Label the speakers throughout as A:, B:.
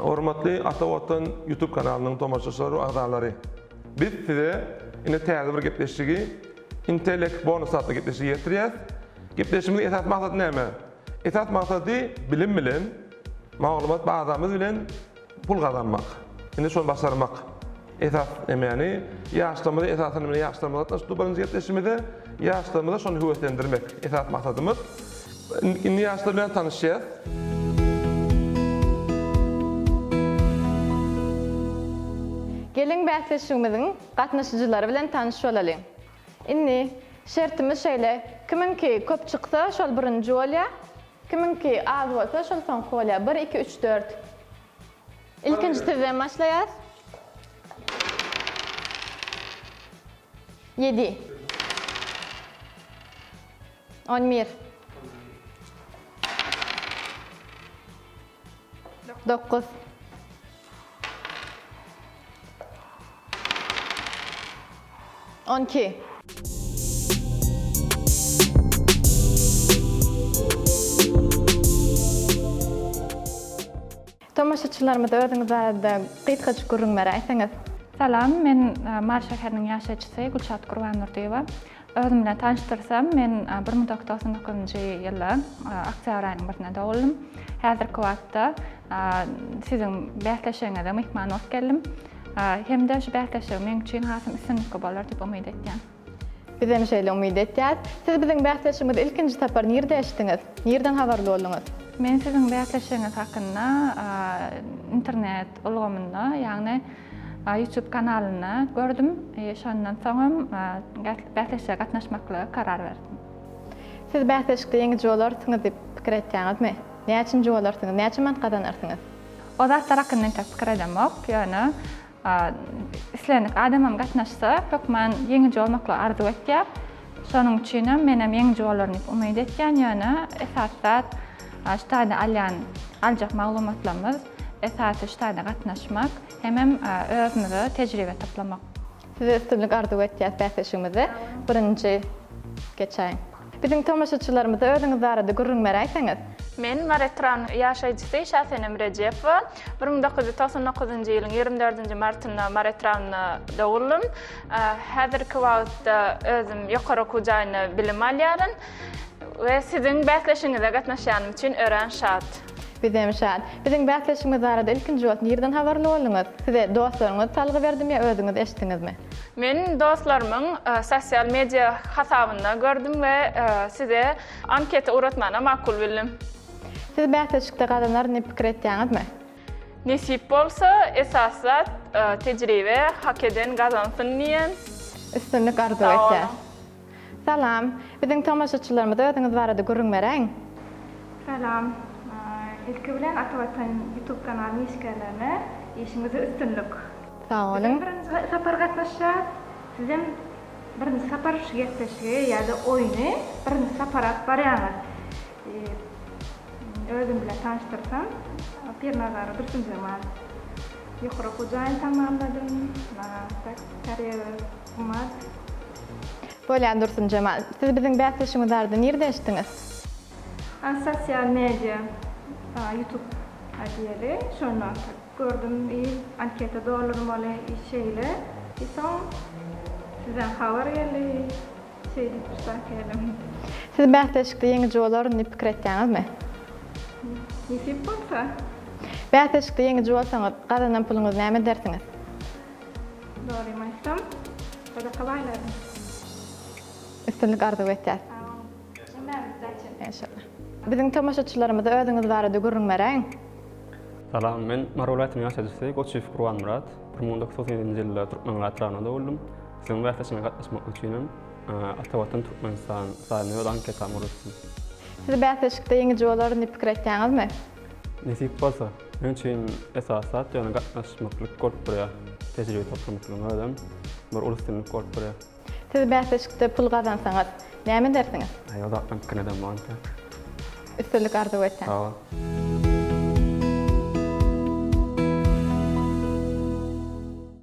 A: Hormatly Atawatan YouTube kanalının tomaşçıları ve ağdaları. Biz size ine täze bir gepleşigi, Intellect bonus adlı gepleşigi getirýäs. Gepleşigimiz esas maksat näme? Esas maksady bilim bilen, maglumat bazamyz bilen pul gazanmak. Ine şol başarmak. Esas emeni ýaşlamyda esasyny bilen ýaşlamyda şu birinji gepleşigimizde ýaşlamyda şonu höwetlendirmek. Esas maksadymyz. Indi ýaşlar bilen tanışýas.
B: Gelin bäsleşigimiziň gatnaşyjylary bilen tanışyp olaly. Indi şertimiz şeýle, kiminki köp çyksa şol birinji bolýa, kiminki az bolsa şol soňky bolýa. 1 2 3 4. İlkinji sizden başlaýar. 7 11 9 12 Tomaşaçylarymyza özüňiz barada gysgaça görünmeli aýsaňyz.
C: Salam, men Mart şäheriniň ýaşaýjysy Gülşat Gurbanurdiýewa. Özüm bilen tanıştyrsam, men 1999-njy ýyly oktyabr aýynyň birinde dowuldum. Häzirki wagtda siziň bäsleşiňize mehman bolup geldim. Hem de şu bäsleşigim men üçin hasym üstünlikli bolar diýip umyd etdim.
B: Biz hem şeýle umyd etýäs. Siz biziň bäsleşigimizi ilkinji tapar nerede eşdiňiz? Nerden habarly bolduňuz?
C: Men siziň bäsleşiňiz hakynda internet ulgamynda, ýagny YouTube kanalyny gördüm. Şondan soňam bäsleşige gatnaşmakly karar berdim.
B: Siz bäsleşikde ýeňi jolarsyňyz diýip pikir etýäňizmi? Näçin jolarsyňyz? Näçin man gadanarsyňyz?
C: O zatlar hakynda pikir edemok, ýöne islenik adamam gatnaşsa, hökmen ýeňi jolmakly arzu etýär. Şonuň üçin menem ýeňi jolaryny umyd etýän ýöne esasat ştaýda aljak maglumatlarymyz, esasy ştaýda gatnaşmak, hemem özüňize tejribe toplamak.
B: Siz üstünlik arzu etýäs bäsleşigimizi birinji geçäň. Biziň tomaşaçylarymyza özüňiz barada görünmeli aýsaňyz.
D: Men Maretran ýaşaýjysy Şasenem Rejepow. 1999-njy ýylyň 24-nji martynda Maretran'da dowuldum. Häzirki wagtda özüm ýokary okujagyny bilim alýaryn we siziň bäsleşiňize gatnaşýanym üçin ören şat.
B: Bizem şat. Biziň bäsleşigimiz barada ilkinji wagt nerden habarly bolduňuz? Size dostlaryňyz talgy berdimi ýa özüňiz eşdiňizmi?
D: Men dostlarymyň sosial media hasabynda gördüm we size anketa uratmana makul bildim.
B: Siz bäsleşikde gadanlar ne pikir etýäňizmi?
D: Nesip bolsa esasat tejribe hak eden gazansyn diýen
B: Üstünlik arzu etýär. Salam. Biziň tomaşaçylarymyza özüňiz barada görünmeli.
C: Salam. İlki bilen Atawatan YouTube kanalyny işgärlerine işiňize üstünlik.
B: Sağ olun.
C: Birinji sapar gatnaşýar. Sizem birinji sapar şeýle ýa-da oýny birinji sapara barýaňyz. Özüm bilen tanıştyrsam, Pirnazara Dursunjamal. Ýokary okujagyny tamamladym. Kariyera umat.
B: Bolýan Dursunjamal. Siz biziň bäsleşigimiz barada nerede eşdiňiz?
C: Sosial media, YouTube adiyeli, şondan gördüm, anketa doldurdum oly şeýle. Soň sizden habar geldi, şeýle geldim.
B: Siz bäsleşikde ýeňi jolaryny ne pikir etýäňizmi?
C: Nesip bolsa?
B: Bäsleşikde ýeňi jolsaňyz, gazanan puluňyz näme dersiňiz?
C: Dolymaýsam, sadaka baýlarym.
B: Üstünlik arzu etýär. İnşallah. Biziň tomaşaçylarymyza özüňiz barada görünmeli.
E: Salam, men Marulaýatyň ýaşaýjysy Goçew Gurbanmurat. 1997-nji ýylda Türkmen gatnaşygyna dowuldum. Siziň bäsleşiňize gatnaşmak üçin Atawatan Türkmenistan salyny anketa uratdym.
B: Siz bäsleşikde ýeňi jolaryny pikir etýäňizmi?
E: Nesip bolsa, men üçin esasat ýöne gatnaşmaklyk görüp durýar. Tejribe toplamaklyk ödem, bir ulustynlyk görüp durýar.
B: Siz bäsleşikde pul gazansaňyz, näme dersiňiz?
E: Ýa-da pikir edem anta.
B: Üstünlik arzu etýär.
E: Sağ ol.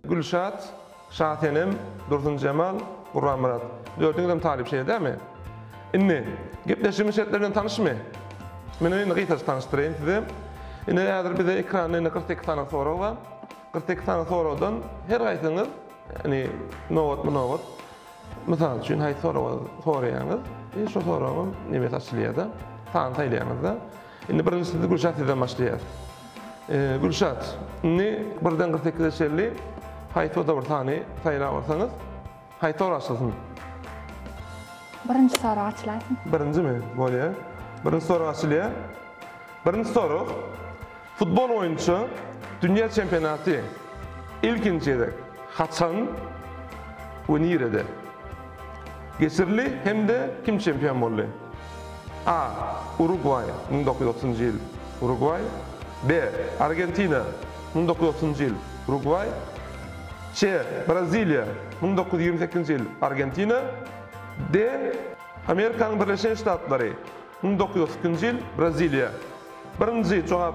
A: Gülşat, Şasenem, Dursunjamal, Gurbanmurat. Dördüňizem talip şeýle dämi? Indi gepleşigimiz şertleri bilen tanışmy? Men indi gysgaça tanışdyrayım size. Ine ýa-da bize ekranda 48 tane soru var. 48 tane sorudan her gaýsyňyz, yani nowat. Mysal üçin hay soraýaňyz, şu soruny näme taşlýardy? Tan taýlaýaňyz-da. Indi birinçisi Gülşat sizden başlaýar. Gülşat, ne birden 48'e şerli haytoda bir tane sayıla varsanız hayto araştırın.
C: Birinci soru açılaysın.
A: Birinci mi? Böyle. Birinci soru açılıyor. Birinci soru. Futbol oyuncusu Dünya Çempionatı ilkincide kaçan ve nerede? Geçirli hem de kim şampiyon oldu? A. Uruguay 1930 yıl Uruguay. B. Argentina 1930 yıl Uruguay. C. Brezilya 1928 yıl Argentina. D. Amerika'nın Birleşik Ştatları 1930 yıl Brezilya. Birinci cevap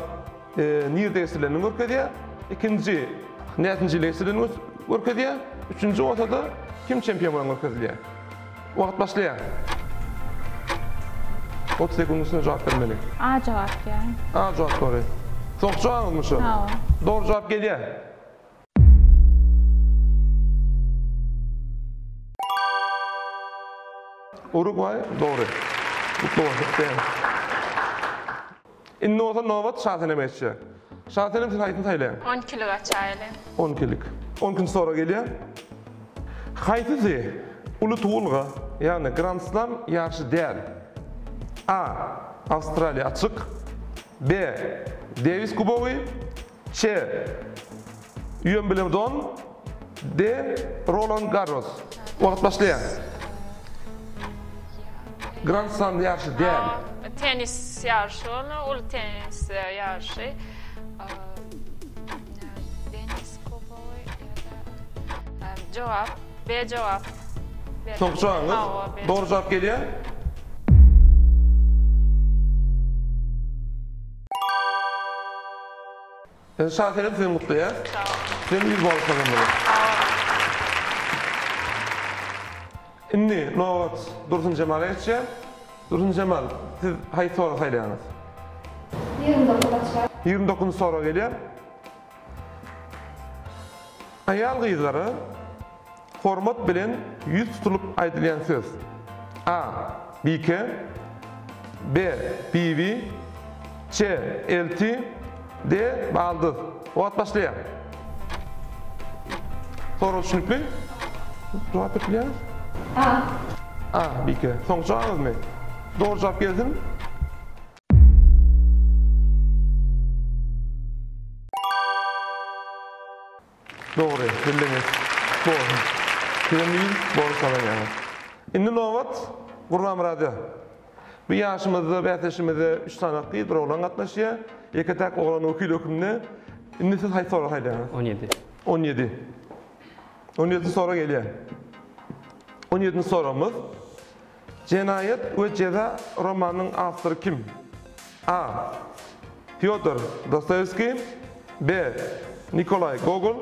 A: nerede esilerini görkediyor. İkinci netinci esilerini görkediyor. Üçüncü ortada kim şampiyon olan görkediyor. Vakit başlıyor. 30 sekundun içinde cevap vermeli.
C: A cevap yani.
A: A cevap doğru. Çok cevap olmuş o. Doğru cevap geliyor. Uruguay doğru. Doğru. İndi olsa novat şahtene meşçi. Şahtene siz haytını saylayın.
D: 10 kilo açaylı.
A: 10 kilik. 10 gün sonra geliyor. Haytısı ulu tuğulga yani Grand Slam yarışı değil. A. Avustralya açık. B. Davis Kubogu. C. Wimbledon. D. Roland Garros. Vakit başlayan. Grand Slam yarışı değil.
D: Tenis yarışı onu, ulu tenis yarışı. Deniz Kubogu ya da cevap. B cevap.
A: Son cevabınız. Doğru cevap geliyor. Şahirim sizi mutlu ya. Senin 100 bol kazanmalı. Şimdi novat Dursun Cemal'e geçeceğim. Dursun Cemal, siz hayır soru saylayanız. 29 soru geliyor. Ayal kızları format bilen yüz tutulup aydılayan söz. A. Bike. B. BV. C. LT. D. Baldız. Vakit başlayalım. Soru düşünüklü. Cevap etmeyiniz.
C: A.
A: A. Bike. Son cevabınız mı? Doğru cevap gelsin. Doğru. Bildiniz. Doğru. Temiz, doğru kalanyanız. Şimdi novat Kurban Radyo. Bu yaşımızda, beteşimizde 3 tane kıydır oğlan katlaşıyor. Yekatak oğlan okuyul hükümde. Şimdi siz hayır soru hayırlanız. 17. 17 soru geliyor. 17 sorumuz. Cinayet ve Ceza romanının avtörü kim? A. Fyodor Dostoyevski. B. Nikolay Gogol.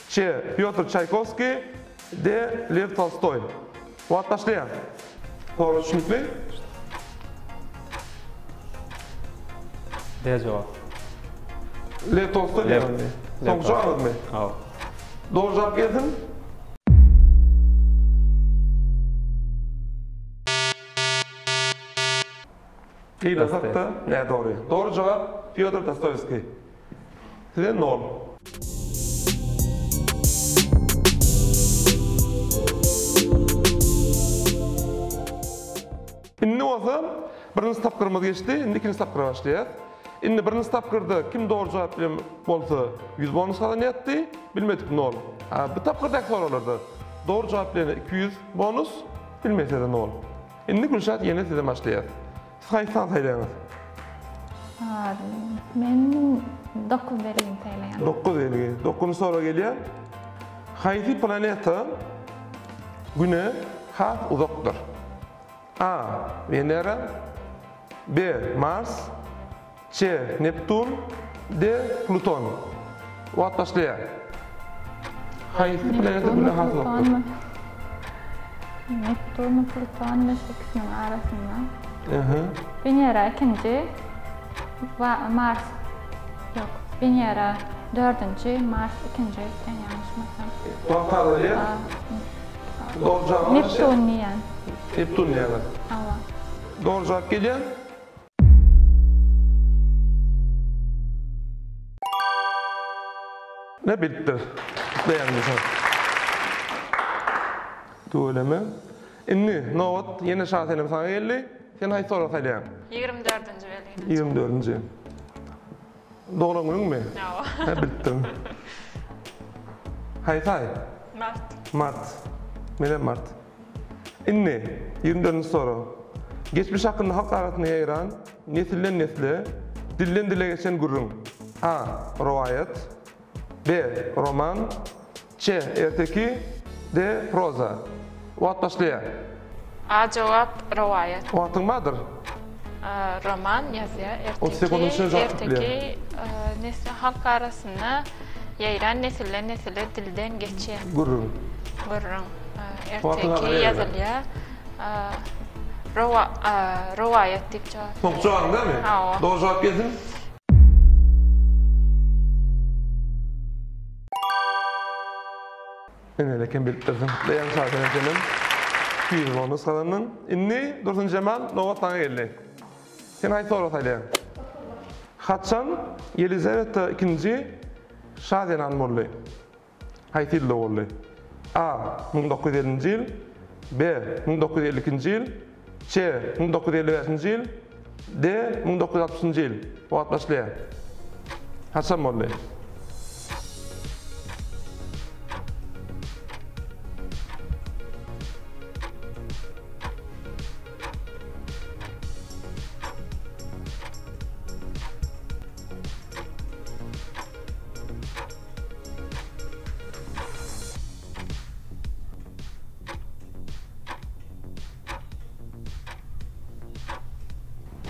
A: C. Pyotr Çaykovski. D. Lev Tolstoy. Vakit başlayalım. Soru düşünüklü.
E: D cevap.
A: Lev Tolstoy
E: Lev.
A: mi? Son cevabınız mı?
E: Al.
A: Doğru cevap gelsin. İyi de sattı. Ne doğru? Doğru cevap Fyodor Dostoyevski. Size 0. Şimdi olsa birinci tapkırımız geçti, şimdi ikinci tapkıra başlayalım. Şimdi birinci tapkırda kim doğru cevap bilen bolsa 100 bonus kazanyattı, bilmedik 0. Bu tapkırdaki sorularda doğru cevap bilen 200 bonus, bilmese de 0. Şimdi Gülşat yine size başlayalım. Siz kaçtan saylayanız?
C: Ben 9 vereyim saylayan.
A: 9 vereyim. 9. soru geliyor. Hangi planeta güne ha uzaktır? A. Venera. B. Mars. C. Neptun. D. Plüton. Vakit başlayalım. Hangi planeta güne ha uzaktır?
C: Neptun, Plüton ve ikisinin arasında.
A: Venera
C: Venera ikinci, Mars Yok. Binyera 4-nji, Mars 2-nji, en yanlışmasam.
A: Wagt Adaly. Doğru cevap
C: Neptunian.
A: Neptunian.
C: Awa.
A: Doğru cevap gelýär. Ne bildi? Beğenmişim. Tuğleme. Inni, Novat, yeni şahtenim sana geldi. Sen hay sonra saylayan.
D: 24-nji belgin.
A: 24. Doğru günün mü?
D: Awa.
A: Ne bildim. Hay say. Mart. Mene Mart. Inni, 24. soru. Geçmiş hakkında halk arasında yayıran, nesilden nesile, dilden dile geçen gurrun. A. Rivayet. B. Roman. C. Erteki. D. Proza. Wagt başlaya.
D: A jogap rivayet.
A: Wagtyň bardyr?
D: Roman yazıya,
A: 30 sekundun içinde cevap
D: erteki nesil halk arasında yayılan nesilden nesile dilden geçen
A: Gurrun.
D: gurrun.
A: Wagtyň
D: Erteki
A: araya
D: yazılya. Rivayet dip cevap.
A: Son cevabın değil mi?
D: Awa.
A: Doğru cevap gelsin. Ene kim bildirdim. Beyan şartını canım. Kuyur bonus kalanın. İnni Dursun Cemal Novat sana geldi. Sen hay soru saylayan. Haçan Yelizaveta II şadenan bolly. Hay tilde bolly. A. 1950 yıl. B. 1952 yıl. C. 1955 yıl. D. 1960 yıl. Wagt başlayan. Haçan bolly.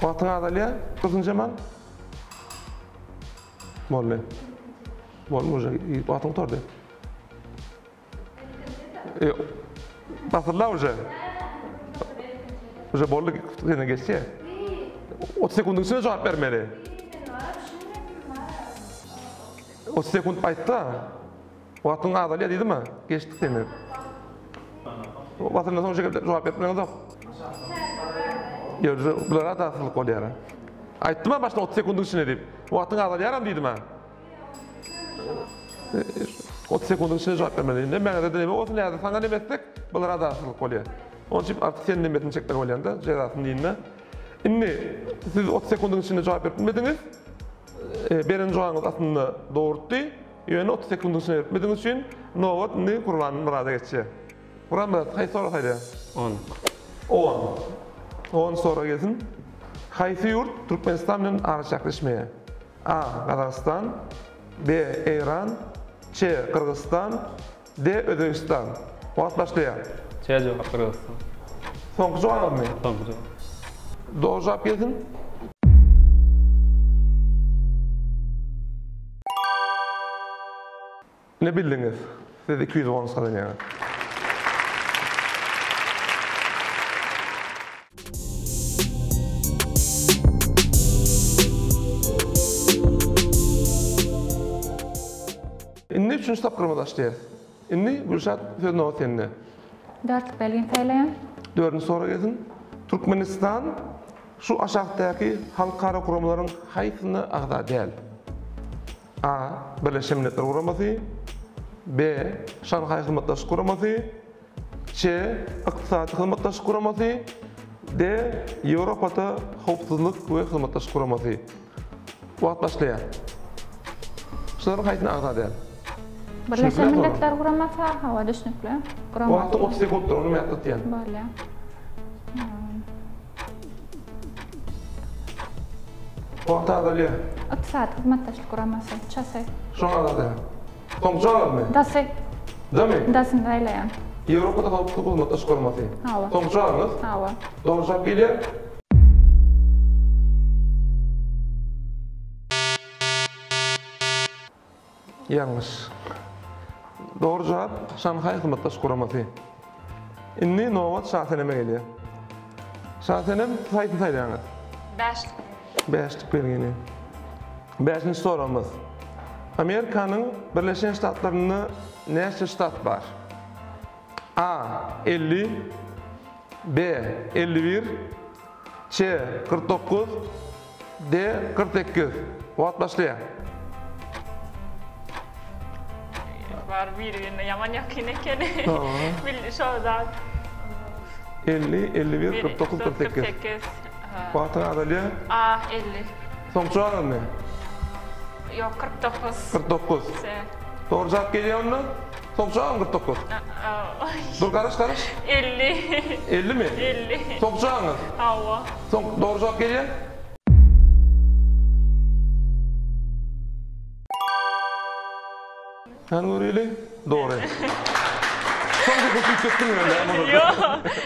A: Wagtyň adalya, Dursun Cemal. Bolly. Bolmuş, wagtyň tordy. Basırlar уже. Уже bolly sene geçti. 30 sekundun içinde cevap vermeli. 30 sekund aytdı. Wagtyň adalya dedi mi? Geçtik seni. Basırdan soň cevap vermeliňiz yok. Bulara da asılık ol yara. Aytdım mı başta 30 sekundun içine deyip. Wagtyň adalyarım deydim ha. 30 sekundun içine cevap vermeli. Ne ben de demek olsun ya sana demesek bulara da asılık ol yara. Onun için artık senin demetini çekmek ol yanda cezasını deyin mi? Şimdi siz 30 sekundun içinde cevap vermediniz. Berin cevabınız aslında doğrulttu. Yani 30 sekundun içine vermediğiniz için Novat ne kurbanın murada geçiyor. Kurban mı? Hay sonra haydi. 10. 10 soru gelsin. Haysi yurt Türkmenistan bilen araşaklaşmaya? A. Kazakistan. B. İran. C. Kırgızistan. D. Özbekistan. Wagt başlaya.
E: C jogap Kırgızstan.
A: Soňky jogap mı?
E: Soňky jogap.
A: Doğru cevap gelsin. Ne bildiniz? Siz 200 bonus kazanýar. Inni üçüncü tapkırma başlayız. Inni Gülşat Sözünova seninle.
C: 4 belgin saylayan.
A: 4. soru gelsin. Türkmenistan şu aşağıdaki halkara kuramların haysını ağda değil. A. Birleşmiş Milletler Kuraması. B. Şanghay Hizmetdaşlyk Kuraması. C. İktisadi Hizmetdaşlyk Kuraması. D. Avrupada Howpsuzlyk we Hizmetdaşlyk Kuraması. Wagt başlaýar. Şuların haysını ağda değil.
C: Birleşmiş Milletler Kuraması hawa düşnükli.
A: Wagty 30 sekund onu mu yaptı diyen?
C: Bolýa.
A: Wagty adalya.
C: İktisadi Hizmetdaşlyk Kuraması. Çasy.
A: Şoňa adalya. Soňky jogap mı?
C: Dasy.
A: Demi?
C: Dasy saylayan.
A: Avrupada Howpsuzlyk Hizmetdaşlyk Kuraması.
C: Hawa.
A: Soňky jogapyňyz?
C: Hawa.
A: Doğru cevap gelýär. Yanlış. Doğru cevap Şanghay Hizmetdaşlyk Kuraması. Inni Novat şahseneme gelýär. Şahsenem saytyn saýlaňyz.
D: 5.
A: 5'lik belgeni. Beşinci sorumuz. Amerika'nın Birleşen Ştatlarında neçe ştat var? A. 50, B. 51, C. 49, D. 48. Wagt başlayan.
D: Var bir yaman yakin eken. Bil şoda.
A: 50, 51, 49, 48. Wagtın adalya?
D: A 50.
A: Sonuç cevabın ne?
D: Yok 49.
A: 49. Doğru cevap geliyor mu? Sonuç cevabın 49. Dur karış.
D: 50.
A: 50 mi?
D: 50.
A: Sonuç cevabın?
D: Hava.
A: Doğru cevap geliyor. Sen görüyle? Doğru. Sonuç cevap kötü mü öyle?
D: Yok.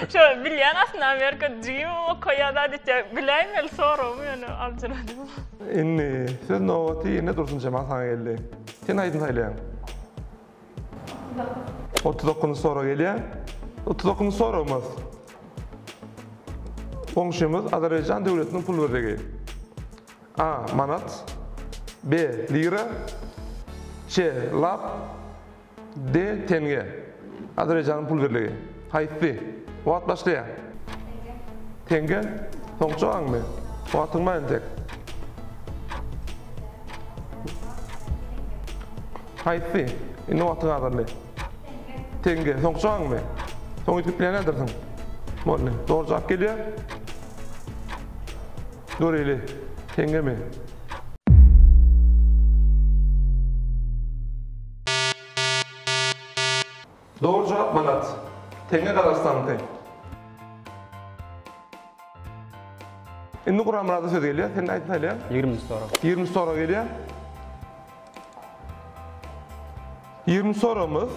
D: Şu bilyen aslında Amerika cim o koyada diye bileyim el sorum yani alcıladım.
A: İnni, söz novati yine dursun cemaat sana geldi. Sen aydın saylayan. 39. soru geliyor. 39. sorumuz. Komşumuz Azerbaycan devletinin pul birligi. A. Manat, B. Lira, C. Lap, D. Tenge. Azerbaycan'ın pul birligi. Haydi. Wagt başlayan. Tenge. Sonuç cevabın mı? Wagtın mı tek? Haydi. İnne wagtın adalli. Tenge. Sonuç cevabın mı? Sonuç bilen edersin. Molly. Doğru cevap geliyor. Göreli. Tenge mi? Doğru cevap Manat. Tenge Kazakstan'da. Şimdi Kur'an Murat'a söz geliyor. Senin ayetini söyle.
E: 20 soru.
A: 20 soru geliyor. 20 sorumuz.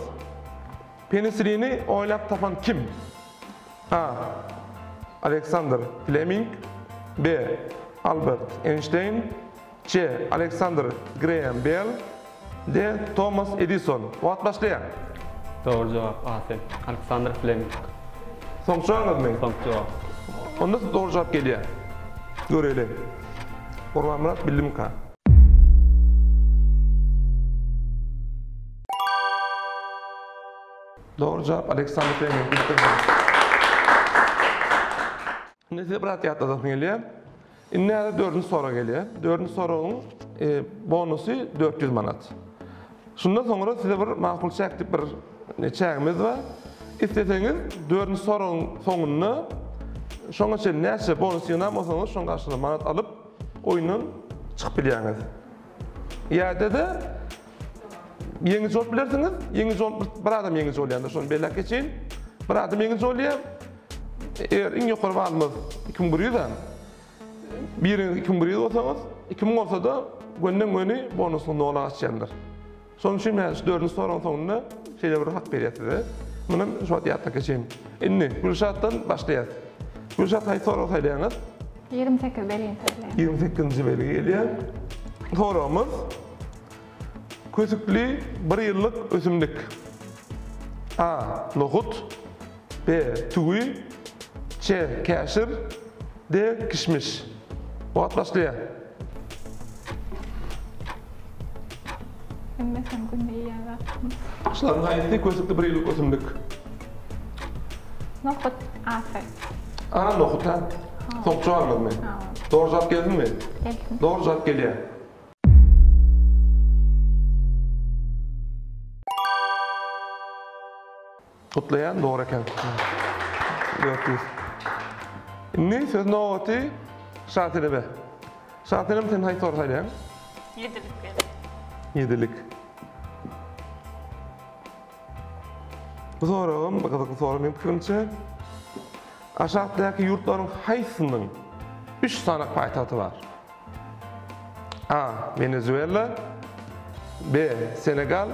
A: Penisilini oylap tapan kim? A. Alexander Fleming, B. Albert Einstein, C. Alexander Graham Bell, D. Thomas Edison. Wagt başlayan.
E: Doğru cevap A. Alexander Fleming.
A: Sonuç cevabınız mı?
E: Sonuç cevap.
A: Onda doğru cevap geliyor. Görelim. Kurban Murat bildim ka. Doğru cevap Alexander Fleming. Neyse bırak yatladık geliyor. İnne dördüncü soru geliyor. Dördüncü sorunun bonusu 400 manat. Şundan sonra size bir makul çektik bir çeğimiz var. İsteseniz dördüncü sorunun sonunu şoňa çen näçe bonus ýynam bolsaňyz şoň garşylyk manat alyp oýundan çykyp bilýäňiz. Ýa-da ýeňi jol bilersiňiz, ýeňi jol bir adam ýeňi jol ýa-da şonu belläp geçin. Bir adam ýeňi jol ýa. Eger iň ýokary balymyz 2100-dan birini 2100 bolsaňyz, 2000 bolsa da gönden-göni bonusyny nol açýandyr. Şoň üçin men dördüncü soruň soňunda şeýle bir hak berýärdi. Muny şu ýatda geçin. Indi Gülşatdan başlaýar. Gülşat hay soru saylayanız.
C: 28 belin tabi.
A: 28. belge geliyor. Sorumuz. Kösüklü bir yıllık ösümlük. A. Nohut, B. Tügü, C. Käşir, D. Kişmiş. Wagt başlaýar.
C: Bilmesem günde iyi var.
A: Şuların haýaty kösüklü bir yıllık ösümlük.
C: Nohut afet.
A: A. Nohut ha. Sonuç cevabınız mı? Doğru cevap geldi mi?
C: Gelsin.
A: Doğru cevap geliyor. Kutlayan doğru eken. 400. Şimdi söz novati şartını be. Şartını sen hay soru saylayan?
D: 7'lik benim.
A: 7'lik. Bu sorum, bakın sorum benim fikrimçe. Aşağıdaki yurtların haysının 3 tane paytahtı var. A. Venezuela, B. Senegal,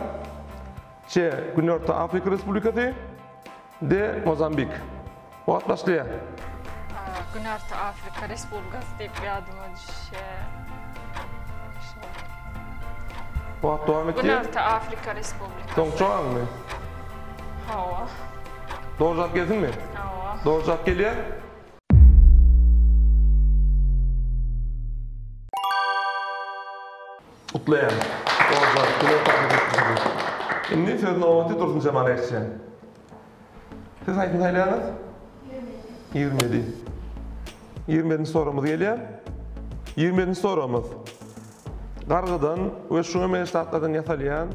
A: C. Güney Orta Afrika Respublikası, D. Mozambik. Wagt başlaýar.
D: Güney Orta Afrika Respublikası diýip ýadyma düşýär.
A: Wagt dowam
D: Güney
A: etdi.
D: Orta Afrika Respublikası.
A: Soňç mı?
D: Hava.
A: Doğru cevap gelsin mi?
D: Hava.
A: Doğru cevap geliyor. Kutlayan. Orada güle takip etmişsiniz. Şimdi sözün ovati Dursun Cemal Ekşen. Siz aytın haylanız? 27. 27. sorumuz geliyor. 27. sorumuz. Gargıdan ve şunu meştatlardan yasalyan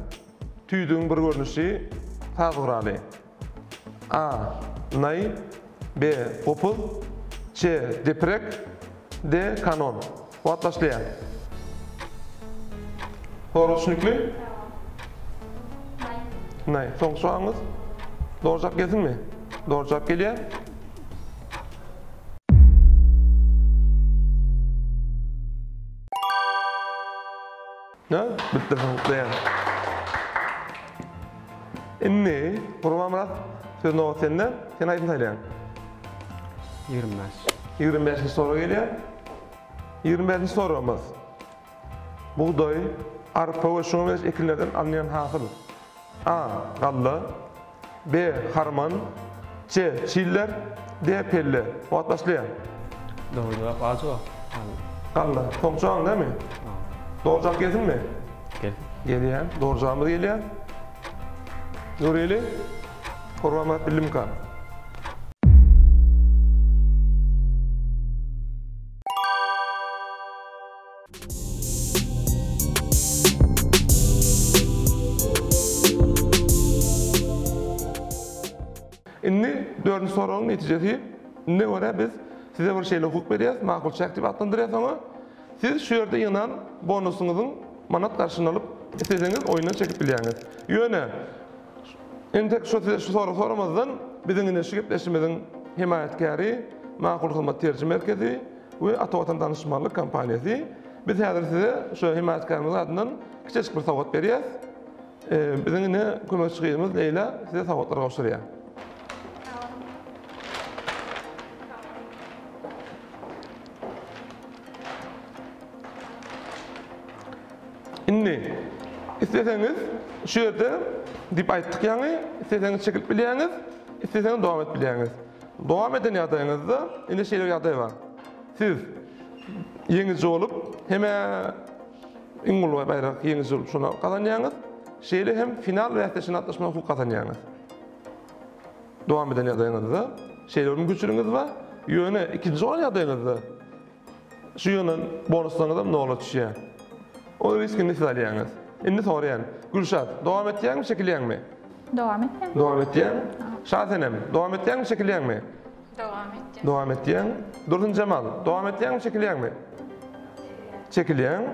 A: tüydüğün bir görünüşü tazgıralı. A. Nay. B. Popul. C. Deprek. D. Kanon. Vat başlayan. Doğru düşünüklü? Nay. Son soğanız. Doğru cevap gelsin mi? Doğru cevap geliyor. Ne? Bitti kutlayan. Inni, Kurban Murat, sözün o senden, sen ayıpın saylayan.
E: 25.
A: 25. soru geliyor. 25. sorumuz. Buğday, arpa ve şunu ekinlerden alınan hasıl. A. Gallı. B. Harman. C. Çiller. D. Pelle. Vat başlayan.
E: Doğru cevap A cevap.
A: Gallı. Son soğan değil mi? Doğru cevap gelsin mi?
E: Gel.
A: Geliyor. Doğru cevabımız geliyor. Nureli. Kurban Murat bildim kan. Inni 4. sorunun neticesi ne göre biz size bir şeyle hukuk veriyoruz, makul çek dip adlandırıyoruz ama siz şu yerde yanan bonusunuzun manat karşılığını alıp istediğiniz oyundan çekip biliyiniz. Yöne tek şu soru sorumuzdan bizim yine şirketleşimizin himayetkari makul hizmet tercih merkezi ve Atavatan danışmanlık kampanyası. Biz hazır size şu himayetkarımız adından küçük bir savat veriyoruz. Bizim yine kömekçimiz Leyla size savatlar koşturuyor. Inni, isteseniz şu yerde dip ayttık yani, isteseniz çekip biliyiniz, isteseniz devam et biliyiniz. Devam eden yadayınızda yine şeyler yaday var. Siz yenici olup hemen İngul ve bayrak yenici olup şuna kazanıyorsunuz. Şeyle hem final ve ateşin atlaşma hukuk kazanıyorsunuz. Devam eden yadayınızda şeylerin güçlüğünüz var. Yöne ikinci olan yadayınızda şu yönün bonuslarınızda ne olur düşüyor. O riskini siz alıyorsunuz. Şimdi soruyan, Gülşat, devam edeceksin mi, çekileceksin mi?
C: Devam etmem.
A: Devam edeceksin. Şahasenem, devam edeceksin mi, çekileceksin mi?
D: Devam edeceğim.
A: Devam edeceksin. Dursun Cemal, devam edeceksin mi, çekileceksin mi? Çekileceksin.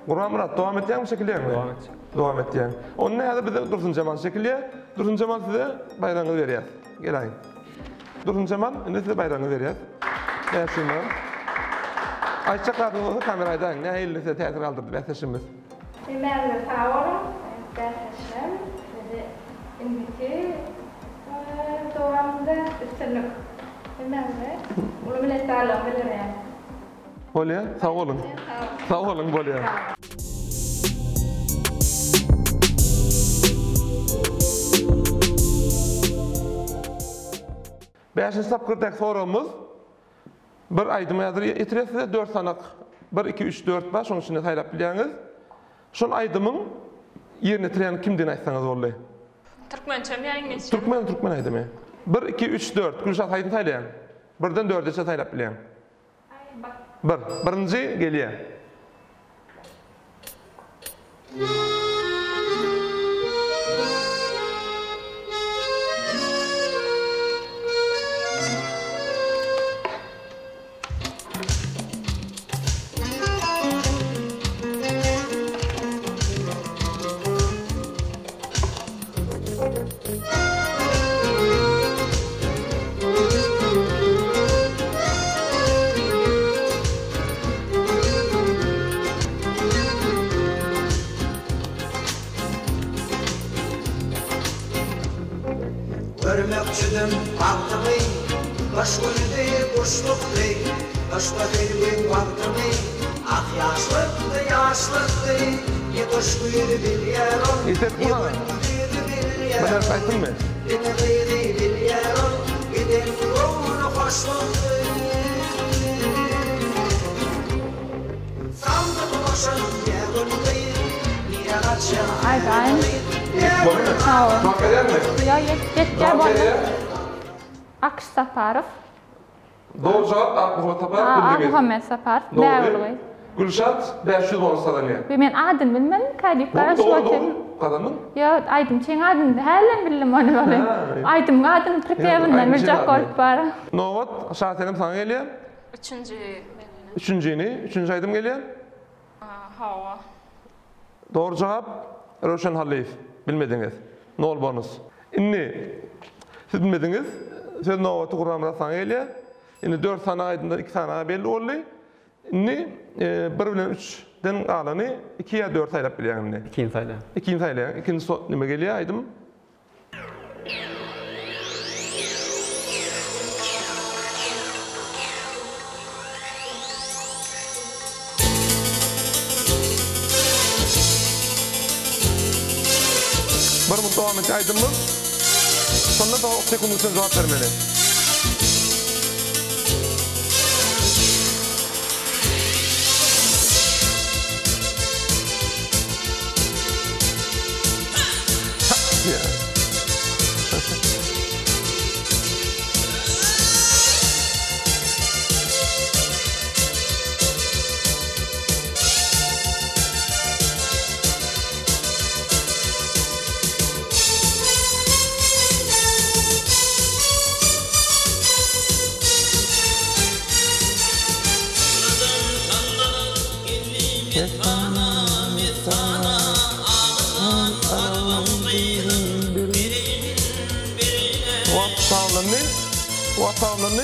A: Kurban Murat, devam edeceksin mi, çekileceksin mi?
E: Devam edeceksin.
A: Devam edeceksin. Onun ne kadar bize Dursun Cemal çekiliyor. Dursun Cemal size bayrağını veriyor. Gelin. Dursun Cemal, şimdi size bayrağını veriyor. Ben şundan. Ayça kadınızı kameraydan ne elini size tesir aldırdı beseşimiz.
C: Merhaba, sağ olun. Beseşim. İndiki doğamda üstünlük. Merhaba. Bunu minnettarlığım bilirim.
A: Bolya, sağ olun. Sağ olun Bolya. Beşinci tapkırdak sorumuz. Bir aydıma yazır yetiresiz de 4 sanak. 1, 2, 3, 4 var. Şunun içinde saylap biliyiniz. Şun aydımın yerini tireyen kimden aytsanız vallahi?
D: Türkmençe mi İngilizce?
A: Türkmen aydımı. 1, 2, 3, 4. Gülşat aydın saylayan. 1'den 4'e saylap biliyen. 1. Birinci geliyor.
F: Örmekçidim altımı, başvurdu kuşluktu, başka bir vaktımı, ah yaşlıktı, yetişmedi biliyorum, yetişmedi biliyorum,
A: Bana saytın mı?
F: yetişmedi biliyorum, gidin ruhunu hoşluktu. Sandım başım yağındı,
C: Aydayn. Sağ ol.
A: Cevap verir mi?
C: Ya yetken
A: Cevap
C: boldy.
A: verir.
C: Akış Saparov.
A: Doğru cevap Akmuhammed Tapar bildiniz.
C: Muhammed Saparov.
A: Doğru.
C: Däwilgy.
A: Gülşat 500 bonus kazanıyor.
C: Men adyn bilmedim, kadyp
A: Doğru
C: garaşyp
A: doğru
C: otyp.
A: doğru. Kadının.
C: Ya aydym çeň adyn hälen bildim onu böyle. Aydym adyn Türkiýeden bir jak korup bar.
A: Novat şahtenim sana geliyor. Üçüncü aydım geliyor.
D: Hawa.
A: Doğru cevap Roshan Halif. Bilmediniz. Nol bonus. Inni siz bilmediniz. Siz Novat'ı kuramına sana geliyor. Inni 4 tane aydından 2 tane belli oldu. Inni 1 bilen 3'den alanı 2 ya 4 aylap bilýän inni.
E: İkinci sayda.
A: İkinci aylap. İkinci nime geliyor aydım. Bir devam et aydınmız. Sonra da 10 sekund için cevap vermeli. Vatanını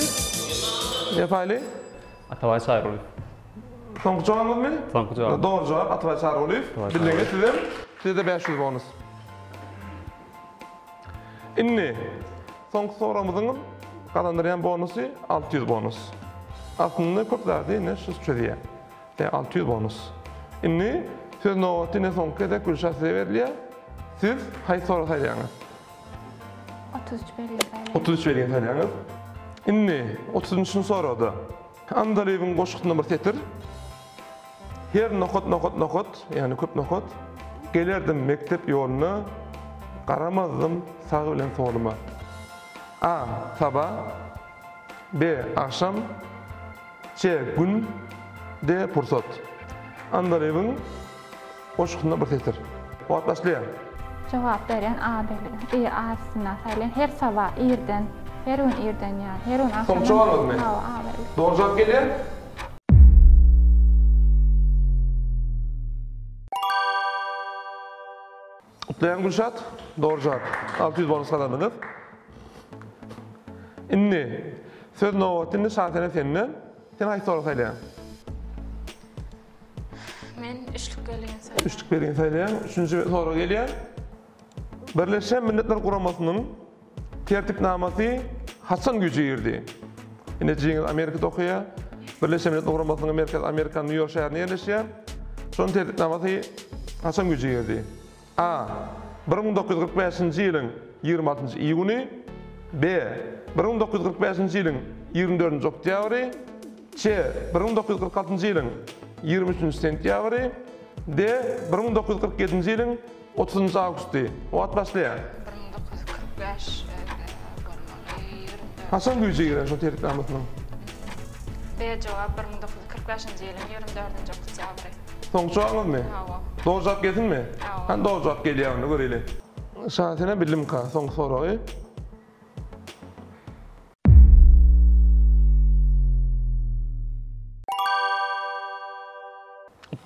A: yapaylı.
E: Atavay Çayroğlu.
A: Son cevabı mı?
E: Son cevap.
A: Doğru cevap Atavay Çayroğlu. Bildiniz sizin. Size 500 bonus. Inni son sorumuzun kazandıran bonusu 600 bonus. Aslında köpler değil ne şu çözüye. 600 bonus. Inni söz Novat'ın son kez Gülşah size veriliyor. Siz hay soru sayacağınız. 33 veriyim sayacağınız. Inni 33. soruda. Andalevin koşuklarına bir tetir. Her nokot, yani köp nokot. Gelerdim mektep yoluna, qaramazdım sağ bilen soluma. A. Sabah. B. Akşam. C. Gün. D. Pursat. Andalevin koşuklarına bir tetir. Oat başlayan.
C: Cevap veren A belli. İyi A'sına sayılan her sabah irden, her gün irden yani, her gün akşam.
A: Son cevap mı?
C: A belli.
A: Doğru cevap geliyor. Utlayan Gülşat, doğru cevap. 600 bonus kazandınız. Inni, söz Novat'ını şartene seninle, sen hangi soru saylayan?
D: Men üçlük gelýän sayda.
A: Üçlük belirgin saylayan, üçüncü soru geliyor. Birleşen Milletler Kuraması'nın tertipnaması haçan gücü girdi? Yine Amerika'da okuyor. Birleşen Milletler Kuraması'nın Amerika New York şehrine yerleşiyor. Son tertipnaması haçan gücü girdi? A. 1945 yılın 26 iyuni. B. 1945 yılın 24 oktyabri. C. 1946 yılın 23 sentyabri. D. 1947 yılın 30 Ağustos'ta. Oat başlayan.
D: 1945
A: Haçan gücü giren şu tertipnamasının?
D: B cevap 1945 ýylyň 24 oktyabry.
A: Son cevabınız mı?
D: Hawa.
A: Doğru cevap geldin mi?
D: Hawa.
A: Han doğru cevap geliyor onu görelim. Şahatine bilim ka son soruyu.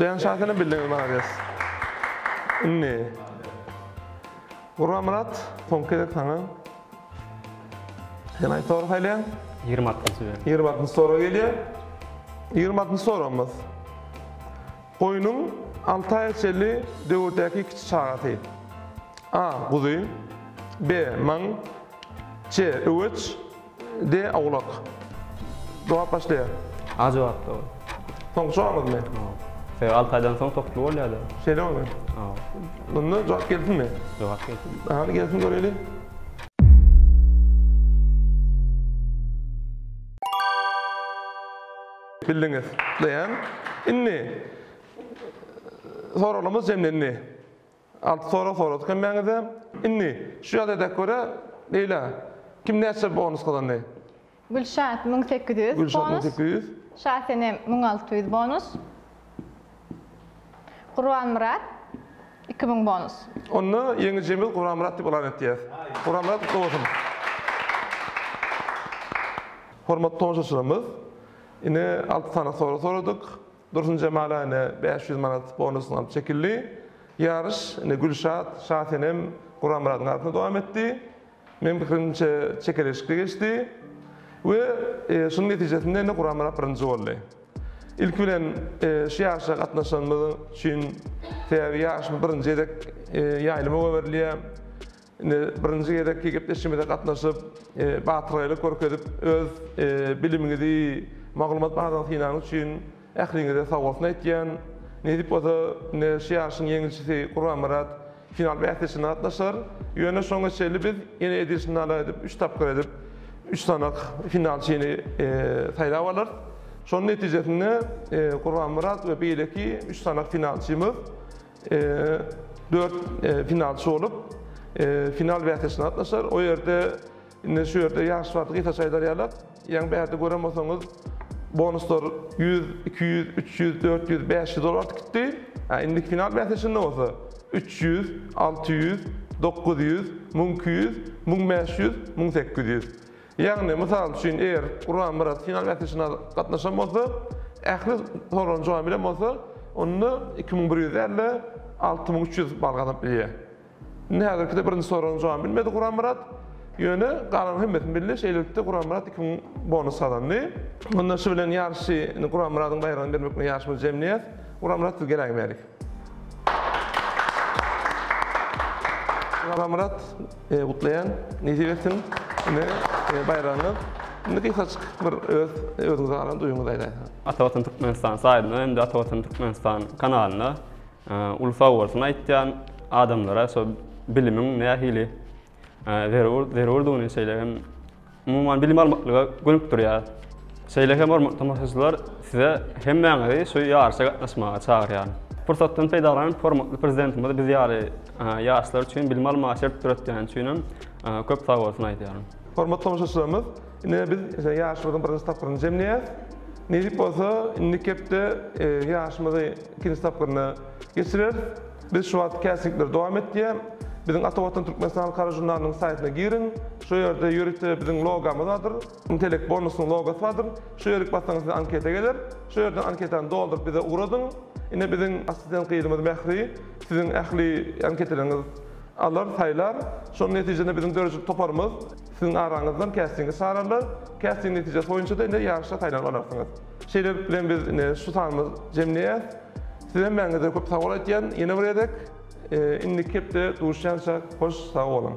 A: Dayan şahatine bildiğiniz bana diyez. Ne? Burhan Murat, son kez sana. Sen ay soru haylayan?
E: 26. ver.
A: 26. soru geliyor. 26. sorumuz. Koyunun 6 ay içeli dövürdeki kiçik çağatı. A. Kuzu. B. Man. C. Üvüç. D. Oğlak. Cevap başlıyor.
E: A cevap doğru.
A: Son cevabımız mı?
E: Fe 6 aydan soň toklu bolýardy.
A: Şeyle mi? Bunda cevap gelsin mi?
E: Cevap geldi.
A: Aha gelsin görelim. Bildiniz. Dayan. Inni. Sorulumuz jemlenni. Alt soru soradık hemmeňize. Inni şu ýa-da göre Leyla kim näçe bonus kazandy?
B: Gülşat 1800
A: Gülşat
B: bonus.
A: 1800.
B: Şahsenem 1600 bonus. Qurban Murat 2000 bonus.
A: Onu ýeňi Jemil Qurban Murat diýip elan etdiler. Qurban Murat bolsun. Hormatly tomaşaçylarymyz, ine 6 tane soru soradyk. Dursun Cemal ine 500 manat bonusyny alyp çekildi. Yarış ine Gülşat, Şahsenem Qurban Murat'ın arkasyna dowam etdi. Men birinçe çekilişge geçdi. We şunun netijesinde ine Qurban Murat birinci boldy. İlk bilen şu yarışa gatnaşanmyz üçin täze yarışmy birinci edek ýaýlyma berilýär. Birinci edek gepleşmede gatnaşyp batyrylyk görkezip öz bilimini, maglumat bazasyndan üçin ähliňize sowgatny etýän. Ne diýip bolsa, şu yarışyň ýeňilçisi Qurban Murat final bähtisine gatnaşar. Ýöne şoňa şeýle biz ýene edilişini alyp 3 tapyr edip 3 sanak finalçyny saýlap alar. Şonun netijesinde Qurban Murat we beýleki 3 sanak finalçymyz 4 finalçy olup final bähtisine gatnaşar. O ýerde şu ýerde ýaş wagty gita saýlar ýalar. Ýa-ni bähti görem bolsaňyz bonuslar 100, 200, 300, 400, 500 dolar gitdi. Indi final bähtisinde bolsa 300, 600, 900, 1200, 1500, 1800. Ýagny mysal üçin eger Qurban Murat final bähtisine gatnaşan bolsa, ähli soran jogap bilen bolsa, onu 2150, 6300 bal gazanıp bilýär. Näzirki birinci soran jogap bilmedi Qurban Murat. Ýöne galan hemmetini bildi, şeýlelikde Qurban Murat 2000 bonus kazandy. Ondan şu bilen ýarşy Qurban Muratyň bayramyny bermekle ýarşymyz jemniýet. Qurban Murat geräk berik. Qurban Murat gutlayan, netijesin bayranyny Nykısaçyk bir özüňize galan duýuňyzy aýdaýsy.
E: Atawatyn Türkmenistan saýdyna, hem-de Atawatyn Türkmenistan kanalyna ulfa bolsun aýtýan adamlara so bilimiň nähili zerurduğunu şeylerim umuman bilim almaklığa gönüp durýar. Şeylerim hormatly size hem mäňe şu ýarşa gatnaşmaga çagyrýar. Fursatdan peýdalanyp hormatly prezidentimiz biz ýaly ýaşlar üçin bilim almagy şert türetýän üçin köp sag bolsun aýdýarym.
A: Hormatly tomaşaçylarymyz, ine biz ýaşlygyň birinji tapyryny jemleýär. Ne diýip bolsa, indi kepde ýaşymyzy ikinji tapyryny geçirer. Biz şu wagt käsipler dowam etýär. Bizim Atawatyn Türkmenistan Halkara jurnalynyň saýtyna girin. Şu ýerde ýörükde biziň logomyz bardyr. Intellekt bonusynyň logosu bardyr. Şu ýörük bassaňyz anketa gelir. Şu ýerden anketany doldurup bize uradyň. Ine biziň assistent gyýdymyz Mehri siziň ähli anketalaryňyz alar, saýlar. Şonun netijesinde biziň dörjük toparymyz siziň araňyzdan castingge sararlar. Casting netijesi boýunça da ine ýarşa taýlanýar bolarsyňyz. Şeýle bilen biz ine şu sanymyz jemleýär. Sizden mäňe köp sag bolan ýene bir edek. Indi kepde duşança hoş sağ olun.